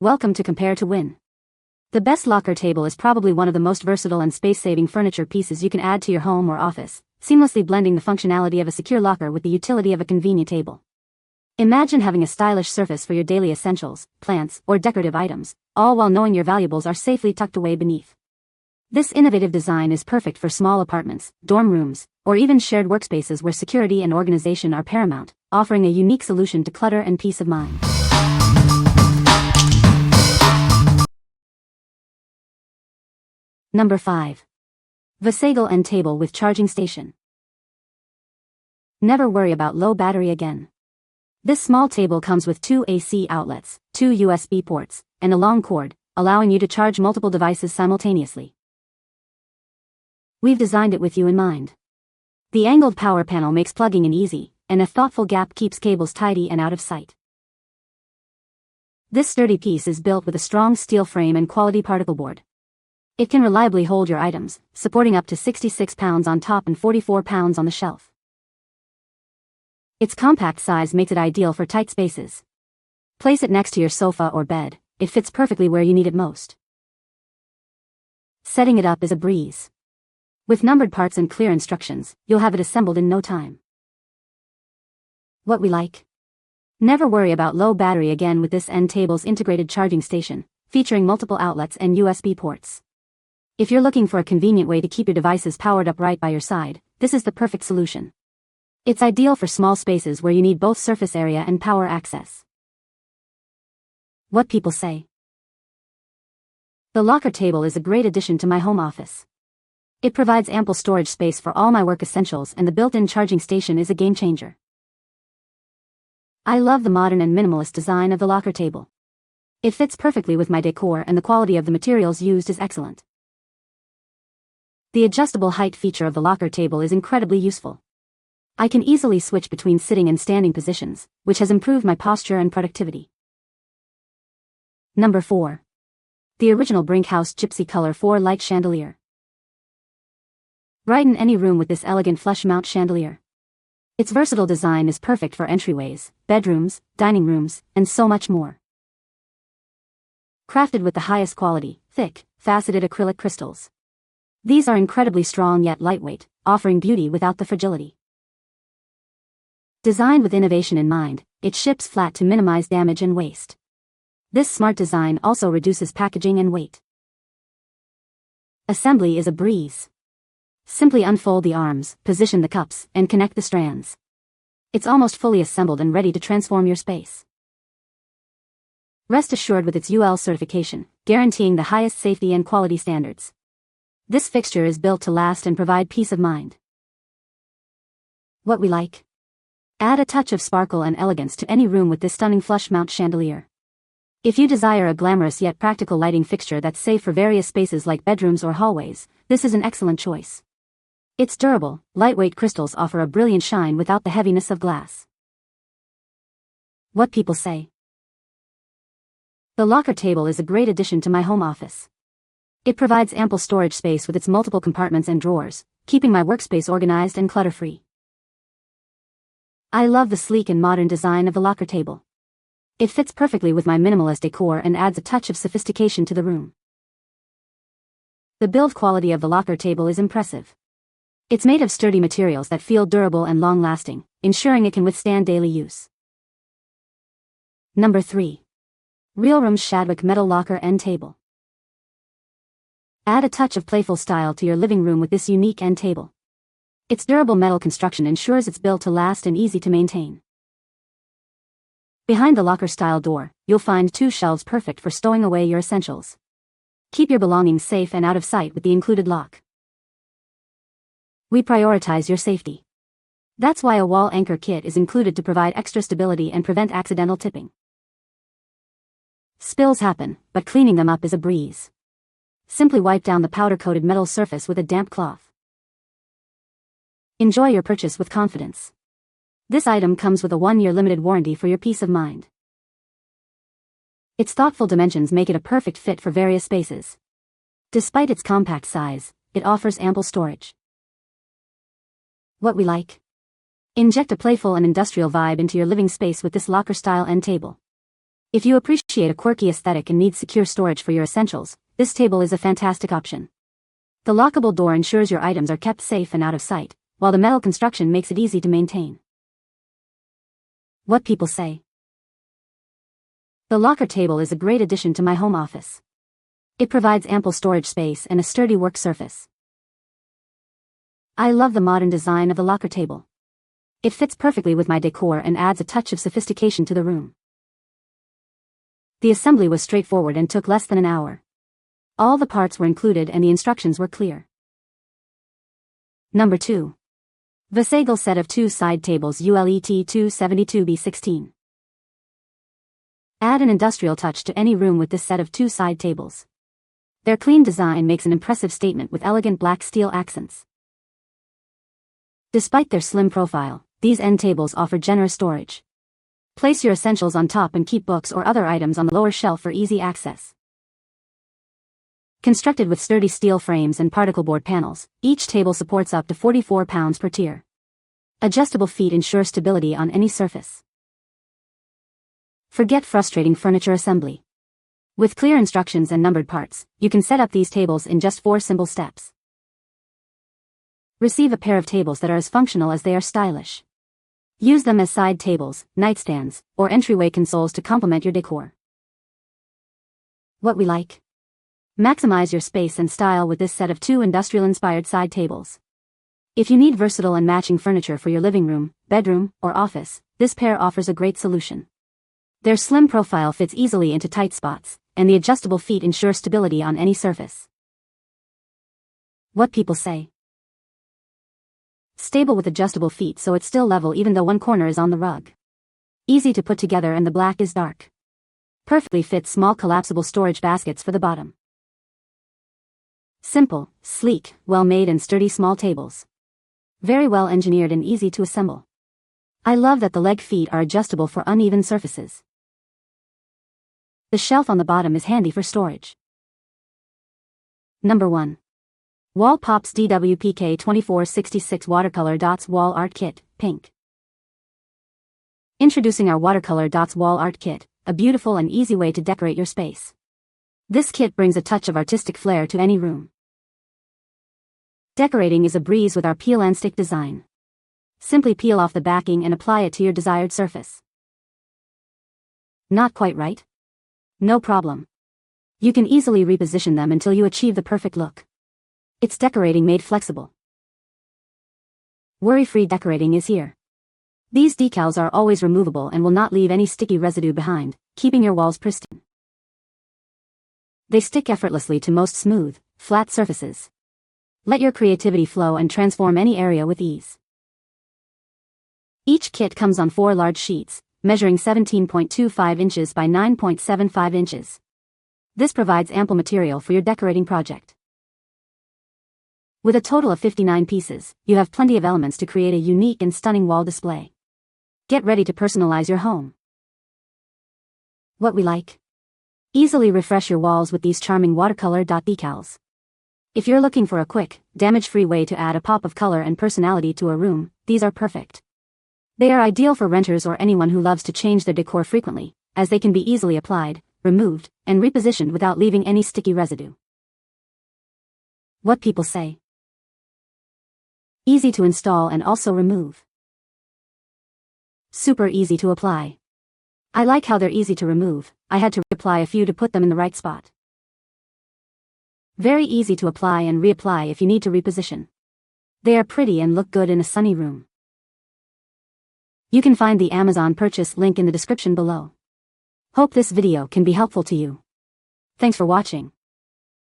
Welcome to Compare to Win. The best locker table is probably one of the most versatile and space-saving furniture pieces you can add to your home or office, seamlessly blending the functionality of a secure locker with the utility of a convenient table. Imagine having a stylish surface for your daily essentials, plants, or decorative items, all while knowing your valuables are safely tucked away beneath. This innovative design is perfect for small apartments, dorm rooms, or even shared workspaces where security and organization are paramount, offering a unique solution to clutter and peace of mind. Number 5. VASAGLE end table with charging station. Never worry about low battery again. This small table comes with 2 AC outlets, 2 USB ports, and a long cord, allowing you to charge multiple devices simultaneously. We've designed it with you in mind. The angled power panel makes plugging in easy, and a thoughtful gap keeps cables tidy and out of sight. This sturdy piece is built with a strong steel frame and quality particle board. It can reliably hold your items, supporting up to 66 pounds on top and 44 pounds on the shelf. Its compact size makes it ideal for tight spaces. Place it next to your sofa or bed, it fits perfectly where you need it most. Setting it up is a breeze. With numbered parts and clear instructions, you'll have it assembled in no time. What we like? Never worry about low battery again with this end table's integrated charging station, featuring multiple outlets and USB ports. If you're looking for a convenient way to keep your devices powered up right by your side, this is the perfect solution. It's ideal for small spaces where you need both surface area and power access. What people say. The locker table is a great addition to my home office. It provides ample storage space for all my work essentials, and the built-in charging station is a game changer. I love the modern and minimalist design of the locker table. It fits perfectly with my decor, and the quality of the materials used is excellent. The adjustable height feature of the locker table is incredibly useful. I can easily switch between sitting and standing positions, which has improved my posture and productivity. Number 4. The original Brink House Gypsy Color 4-light chandelier. Brighten any room with this elegant flush mount chandelier. Its versatile design is perfect for entryways, bedrooms, dining rooms, and so much more. Crafted with the highest quality, thick, faceted acrylic crystals. These are incredibly strong yet lightweight, offering beauty without the fragility. Designed with innovation in mind, it ships flat to minimize damage and waste. This smart design also reduces packaging and weight. Assembly is a breeze. Simply unfold the arms, position the cups, and connect the strands. It's almost fully assembled and ready to transform your space. Rest assured with its UL certification, guaranteeing the highest safety and quality standards. This fixture is built to last and provide peace of mind. What we like? Add a touch of sparkle and elegance to any room with this stunning flush mount chandelier. If you desire a glamorous yet practical lighting fixture that's safe for various spaces like bedrooms or hallways, this is an excellent choice. Its durable, lightweight crystals offer a brilliant shine without the heaviness of glass. What people say. The locker table is a great addition to my home office. It provides ample storage space with its multiple compartments and drawers, keeping my workspace organized and clutter-free. I love the sleek and modern design of the locker table. It fits perfectly with my minimalist decor and adds a touch of sophistication to the room. The build quality of the locker table is impressive. It's made of sturdy materials that feel durable and long-lasting, ensuring it can withstand daily use. Number 3. REALROOMS Shadwick Metal Locker End Table. Add a touch of playful style to your living room with this unique end table. Its durable metal construction ensures it's built to last and easy to maintain. Behind the locker-style door, you'll find 2 shelves perfect for stowing away your essentials. Keep your belongings safe and out of sight with the included lock. We prioritize your safety. That's why a wall anchor kit is included to provide extra stability and prevent accidental tipping. Spills happen, but cleaning them up is a breeze. Simply wipe down the powder-coated metal surface with a damp cloth. Enjoy your purchase with confidence. This item comes with a 1-year limited warranty for your peace of mind. Its thoughtful dimensions make it a perfect fit for various spaces. Despite its compact size, it offers ample storage. What we like? Inject a playful and industrial vibe into your living space with this locker-style end table. If you appreciate a quirky aesthetic and need secure storage for your essentials, this table is a fantastic option. The lockable door ensures your items are kept safe and out of sight, while the metal construction makes it easy to maintain. What people say. The locker table is a great addition to my home office. It provides ample storage space and a sturdy work surface. I love the modern design of the locker table. It fits perfectly with my decor and adds a touch of sophistication to the room. The assembly was straightforward and took less than an hour. All the parts were included and the instructions were clear. Number 2. VASAGLE set of 2 side tables ULET 272B16. Add an industrial touch to any room with this set of 2 side tables. Their clean design makes an impressive statement with elegant black steel accents. Despite their slim profile, these end tables offer generous storage. Place your essentials on top and keep books or other items on the lower shelf for easy access. Constructed with sturdy steel frames and particle board panels, each table supports up to 44 pounds per tier. Adjustable feet ensure stability on any surface. Forget frustrating furniture assembly. With clear instructions and numbered parts, you can set up these tables in just 4 simple steps. Receive a pair of tables that are as functional as they are stylish. Use them as side tables, nightstands, or entryway consoles to complement your decor. What we like. Maximize your space and style with this set of 2 industrial-inspired side tables. If you need versatile and matching furniture for your living room, bedroom, or office, this pair offers a great solution. Their slim profile fits easily into tight spots, and the adjustable feet ensure stability on any surface. What people say. Stable with adjustable feet so it's still level even though one corner is on the rug. Easy to put together and the black is dark. Perfectly fits small collapsible storage baskets for the bottom. Simple, sleek, well-made and sturdy small tables. Very well engineered and easy to assemble. I love that the leg feet are adjustable for uneven surfaces. The shelf on the bottom is handy for storage. Number 1. Wall Pops DWPK 2466 Watercolor Dots Wall Art Kit, Pink. Introducing our Watercolor Dots Wall Art Kit, a beautiful and easy way to decorate your space. This kit brings a touch of artistic flair to any room. Decorating is a breeze with our peel and stick design. Simply peel off the backing and apply it to your desired surface. Not quite right? No problem. You can easily reposition them until you achieve the perfect look. It's decorating made flexible. Worry-free decorating is here. These decals are always removable and will not leave any sticky residue behind, keeping your walls pristine. They stick effortlessly to most smooth, flat surfaces. Let your creativity flow and transform any area with ease. Each kit comes on 4 large sheets, measuring 17.25 inches by 9.75 inches. This provides ample material for your decorating project. With a total of 59 pieces, you have plenty of elements to create a unique and stunning wall display. Get ready to personalize your home. What we like. Easily refresh your walls with these charming watercolor dot decals. If you're looking for a quick, damage-free way to add a pop of color and personality to a room, these are perfect. They are ideal for renters or anyone who loves to change their decor frequently, as they can be easily applied, removed, and repositioned without leaving any sticky residue. What people say. Easy to install and also remove. Super easy to apply. I like how they're easy to remove. I had to reapply a few to put them in the right spot. Very easy to apply and reapply if you need to reposition. They are pretty and look good in a sunny room. You can find the Amazon purchase link in the description below. Hope this video can be helpful to you. Thanks for watching.